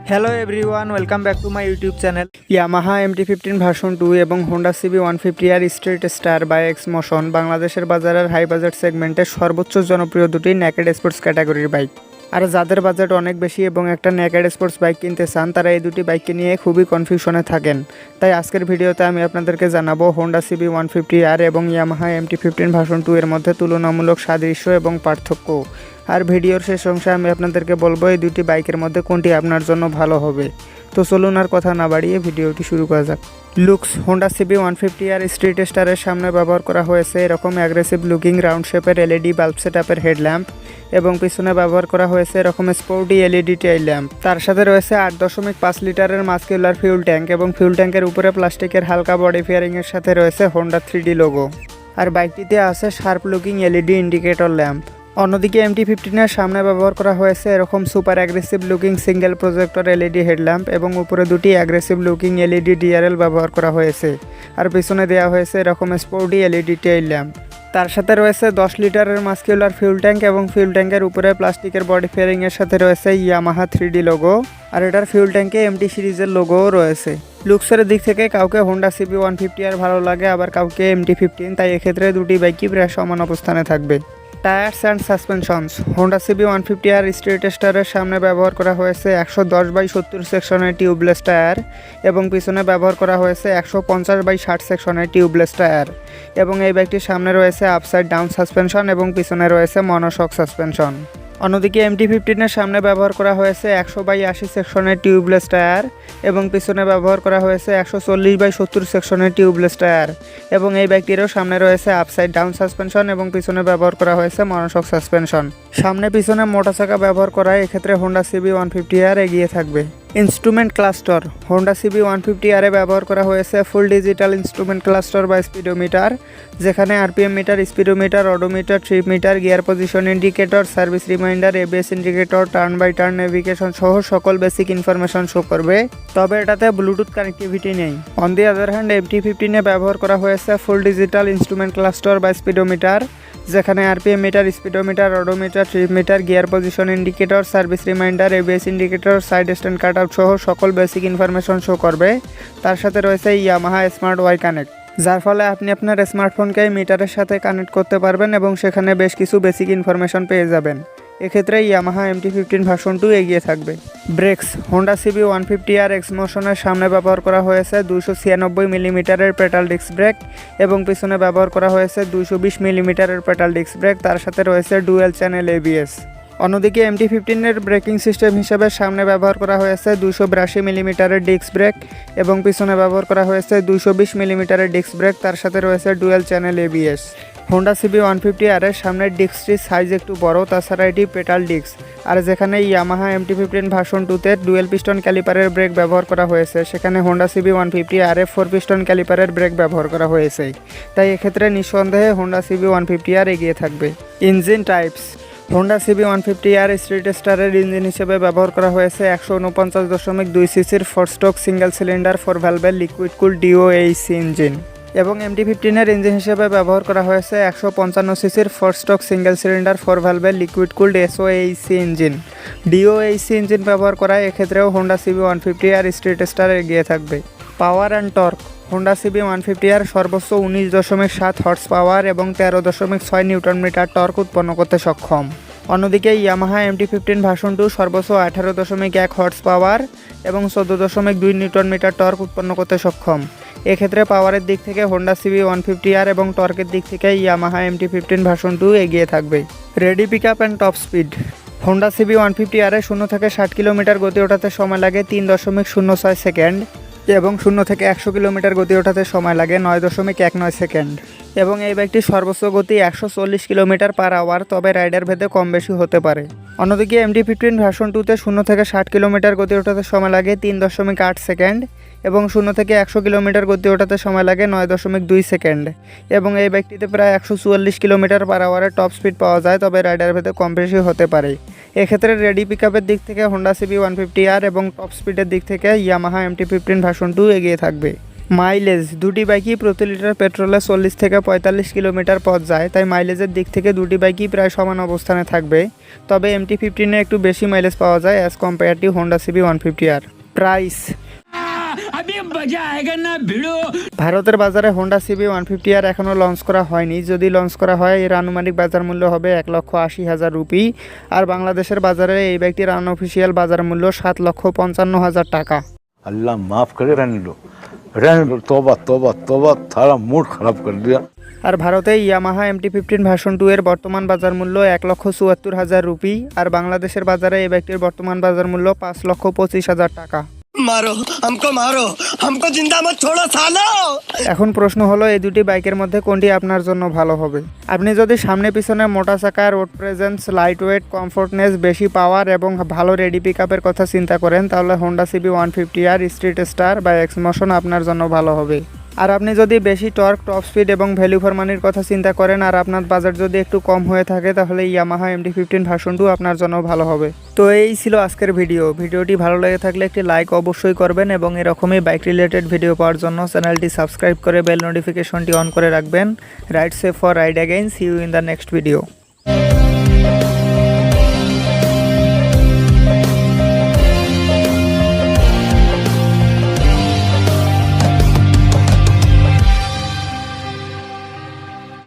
Hello everyone, welcome back to my YouTube channel. Yamaha MT-15 version 2 এবং Honda CB 150R street star by X motion বাংলাদেশের বাজারের high budget সেগমেন্টের সর্বোচ্চ জনপ্রিয় দুটি নেকেড স্পোর্টস ক্যাটাগরির বাইক। আর যাদের বাজেট অনেক বেশি এবং একটা নেকেড স্পোর্টস বাইক কিনতে চান, তারা এই দুটি বাইককে নিয়ে খুবই কনফিউশনে থাকেন। তাই আজকের ভিডিওতে আমি আপনাদেরকে জানাবো হোন্ডা CB 150R এবং ইয়ামাহা MT-15 ভার্সন 2 এর মধ্যে তুলনামূলক সাদৃশ্য এবং পার্থক্য। আর ভিডিওর শেষ অংশে আমি আপনাদেরকে বলবো এই দুটি বাইকের মধ্যে কোনটি আপনার জন্য ভালো হবে। তো চলুন আর কথা না বাড়িয়ে ভিডিওটি শুরু করা যাক। Looks: Honda CB 150R street স্টারের সামনে ব্যবহার করা হয়েছে এরকম অ্যাগ্রেসিভ লুকিং রাউন্ড শেপের LED বাল্ব সেটআপের হেডল্যাম্প এবং পিছনে ব্যবহার করা হয়েছে এরকম স্পোর্টি LED টেইল ল্যাম্প। তার সাথে রয়েছে 8.5 লিটারের মাস্কুলার ফিউল ট্যাঙ্ক এবং ফিউল ট্যাঙ্কের উপরে প্লাস্টিকের হালকা বডি ফেয়ারিংয়ের সাথে রয়েছে হোন্ডা 3D লোগো। আর বাইকটিতে আছে sharp looking LED indicator lamp. অন্যদিকে MT-15 এর সামনে ব্যবহার করা হয়েছে এরকম super aggressive looking single projector LED headlamp এবং উপরে দুটি অ্যাগ্রেসিভ লুকিং LED DRL ব্যবহার করা হয়েছে। আর পিছনে দেওয়া হয়েছে এরকম স্পোর্টি LED টেইল ল্যাম্প। তার সাথে রয়েছে 10 লিটারের মাস্কুলার ফিউল ট্যাঙ্ক এবং ফিউল ট্যাঙ্কের উপরে প্লাস্টিকের বডি ফেয়ারিংয়ের সাথে রয়েছে ইয়ামাহা 3D লোগো। আর এটার ফিউল ট্যাঙ্কে MT সিরিজের লোগোও রয়েছে। লুকসের দিক থেকে কাউকে হোন্ডা CB 150R ভালো লাগে, আবার কাউকে MT-15, তাই এক্ষেত্রে দুটি বাইকই প্রায় সমান অবস্থানে থাকবে। Tyres and suspensions: Honda CB 150R street স্টারের সামনে ব্যবহার করা হয়েছে 110/70 সেকশনের টিউবলেস টায়ার এবং পিছনে ব্যবহার করা হয়েছে 150/60 সেকশনের টিউবলেস টায়ার এবং এই বাইকটির সামনে রয়েছে আপসাইড ডাউন সাসপেনশন এবং পিছনে রয়েছে মনোশক সাসপেনশন। অন্যদিকে MT-15 এর সামনে ব্যবহার করা হয়েছে 100/80 সেকশনের টিউবলেস টায়ার এবং পিছনে ব্যবহার করা হয়েছে 140/70 সেকশনের টিউবলেস টায়ার এবং এই বাইকটিরও সামনে রয়েছে আপসাইড ডাউন সাসপেনশন এবং পিছনে ব্যবহার করা হয়েছে মনোশক সাসপেনশন। সামনে পিছনে মোটা চাকা ব্যবহার করায় এক্ষেত্রে হোন্ডা CB 150R এগিয়ে থাকবে। Instrument cluster: Honda CB 150R এ ব্যবহার করা হয়েছে ফুল ডিজিটাল ইনস্ট্রুমেন্ট ক্লাস্টার বা স্পিডোমিটার, যেখানে RPM meter, speedometer, odometer, trip meter, gear position indicator, service reminder, ABS indicator, turn by turn navigation সহ সকল বেসিক ইনফরমেশন শো করবে, তবে এটাতে ব্লুটুথ কানেক্টিভিটি নেই। On the other hand MT-15 এ ব্যবহার করা হয়েছে ফুল ডিজিটাল ইনস্ট্রুমেন্ট ক্লাস্টার বা স্পিডোমিটার, যেখানে RPM meter, speedometer, odometer, trip meter, gear position indicator, service reminder, ABS indicator, side stand cut out সহ সকল বেসিক ইনফরমেশন শো করবে। তার সাথে রয়েছে ইয়ামাহা স্মার্ট ওয়াই কানেক্ট, যার ফলে আপনি আপনার স্মার্টফোনকে মিটারের সাথে কানেক্ট করতে পারবেন এবং সেখানে বেশ কিছু বেসিক ইনফরমেশন পেয়ে যাবেন। এক্ষেত্রে ইয়ামাহা MT-15 ভার্সন 2 এগিয়ে থাকবে। Brakes: Honda CB 150R X মোশনের সামনে ব্যবহার করা হয়েছে 296 মিলিমিটারের পেটাল ডিস্ক ব্রেক এবং পিছনে ব্যবহার করা হয়েছে 220 মিলিমিটারের পেটাল ডিস্ক ব্রেক। তার সাথে রয়েছে ডুয়েল চ্যানেল ABS। অন্যদিকে MT-15 এর ব্রেকিং সিস্টেম হিসেবে সামনে ব্যবহার করা হয়েছে 282 মিলিমিটারের ডিস্ক ব্রেক এবং পিছনে ব্যবহার করা হয়েছে 220 মিলিমিটারের ডিস্ক ব্রেক। তার সাথে রয়েছে dual channel ABS। Honda CB 150R এর সামনের ডিস্কটির সাইজ একটু বড়, তাছাড়া এটি পেটাল ডিস্ক। আর যেখানে ইয়ামাহা MT-15 ভার্সন 2তে ডুয়েল পিস্টন ক্যালিপারের ব্রেক ব্যবহার করা হয়েছে, সেখানে হোন্ডা CB 150R এ 4 পিস্টন ক্যালিপারের ব্রেক ব্যবহার করা হয়েছে। তাই এক্ষেত্রে নিঃসন্দেহে হোন্ডা CB 150R এগিয়ে থাকবে। Engine types: Honda CB 150R street স্টারের ইঞ্জিন হিসেবে ব্যবহার করা হয়েছে 149.2 সিসির 4 স্ট্রোক সিঙ্গেল সিলিন্ডার 4 ভ্যালভের লিকুইড কুল DOHC ইঞ্জিন এবং MT-15 এর ইঞ্জিন হিসেবে ব্যবহার করা হয়েছে 155 সিসির 4 স্ট্রোক সিঙ্গেল সিলিন্ডার 4 ভ্যালভের liquid cooled SOHC engine. DOHC engine ব্যবহার করায় এক্ষেত্রেও Honda CB 150R street star এগিয়ে থাকবে। Power and torque: Honda CB 150R সর্বোচ্চ 19.7 হর্স পাওয়ার এবং 13.6 নিউটন মিটার টর্ক উৎপন্ন করতে সক্ষম। অন্যদিকে ইয়ামাহা MT-15 ভার্সন 2 সর্বোচ্চ 18.1 হর্স পাওয়ার এবং 14.2 নিউটন মিটার টর্ক উৎপন্ন করতে সক্ষম। এক্ষেত্রে পাওয়ারের দিক থেকে হোন্ডা CB 150R এবং টর্কের দিক থেকে ইয়ামাহা MT-15 ভার্সন 2 এগিয়ে থাকবে। Ready pickup and top speed: Honda CB 150R এ 0 থেকে 60 কিলোমিটার গতি ওঠাতে সময় লাগে 3.06 সেকেন্ড এবং 0 থেকে 100 কিলোমিটার গতি ওঠাতে সময় লাগে 9.19 সেকেন্ড এবং এই বাইকটির সর্বোচ্চ গতি 140 কিলোমিটার পার আওয়ার, তবে রাইডার ভেদে কম বেশি হতে পারে। অন্যদিকে MT-15 ভার্সন 2তে 0 থেকে 60 কিলোমিটার গতি ওঠাতে সময় লাগে 3.8 সেকেন্ড এবং 0 থেকে 100 কিলোমিটার গতি ওঠাতে সময় লাগে 9.2 সেকেন্ড এবং এই বাইকটিতে প্রায় 144 কিলোমিটার পার আওয়ারের টপ স্পিড পাওয়া যায়, তবে রাইডার ভেদে কম বেশি হতে পারে। এক্ষেত্রে রেডি পিকআপের দিক থেকে হোন্ডা CB 150R এবং টপ স্পিডের দিক থেকে ইয়ামাহা MT-15 ভার্সন 2 এগিয়ে থাকবে। মাইলেজ দুটি বাইকই প্রতি লিটার পেট্রোলে 40 থেকে 45 কিলোমিটার পথ যায়, তাই মাইলেজের দিক থেকে দুটি বাইকই প্রায় সমান অবস্থানে থাকবে। তবে MT-15 একটু বেশি মাইলেজ পাওয়া যায় as compare to Honda CB 150R। Price ভারতের বাজারে হোন্ডা সিবি 150R এখনও লঞ্চ করা হয়নি। যদি লঞ্চ করা হয় এর আনুমানিক বাজার মূল্য হবে 1,80,000 রুপি। আর বাংলাদেশের বাজারে এই বাইকটির আনঅফিসিয়াল বাজার মূল্য 7,55,000 টাকা। अल्लाह माफ़ करे, रहने दो तौबा तौबा तौबा, थारा मूड खराब कर दिया। আর ভারতে ইয়ামাহা MT-15 ভার্সন 2 এর বর্তমান বাজার মূল্য 1,74,000 রুপি। আর বাংলাদেশের বাজারে এই বাইকটির বর্তমান বাজার মূল্য 5,25,000 টাকা। मारो हमको जिंदा मत छोड़ो सालो। এখন প্রশ্ন হলো এই দুটি বাইকের মধ্যে কোনটি আপনার জন্য ভালো হবে। আপনি যদি সামনে পিছনে মোটা চাকা, road presence, light weight, comfortness, বেশি পাওয়ার এবং ভালো রেডি পিকআপের কথা চিন্তা করেন তাহলে Honda CB 150R, street star বা এক্স মোশন আপনার জন্য ভালো হবে। আর আপনি যদি বেশি টর্ক, টপ স্পিড এবং ভ্যালু ফর মানির কথা চিন্তা করেন আর আপনার বাজেট যদি একটু কম হয়ে থাকে তাহলে ইয়ামাহা MT-15 ভার্সন 2 আপনার জন্য ভালো হবে। তো এই ছিল আজকের ভিডিওটি ভালো লেগে থাকলে একটি লাইক অবশ্যই করবেন এবং এরকমই বাইক রিলেটেড ভিডিও পাওয়ার জন্য চ্যানেলটি সাবস্ক্রাইব করে বেল নোটিফিকেশনটি অন করে রাখবেন। Ride safe for ride again, see you in the next video.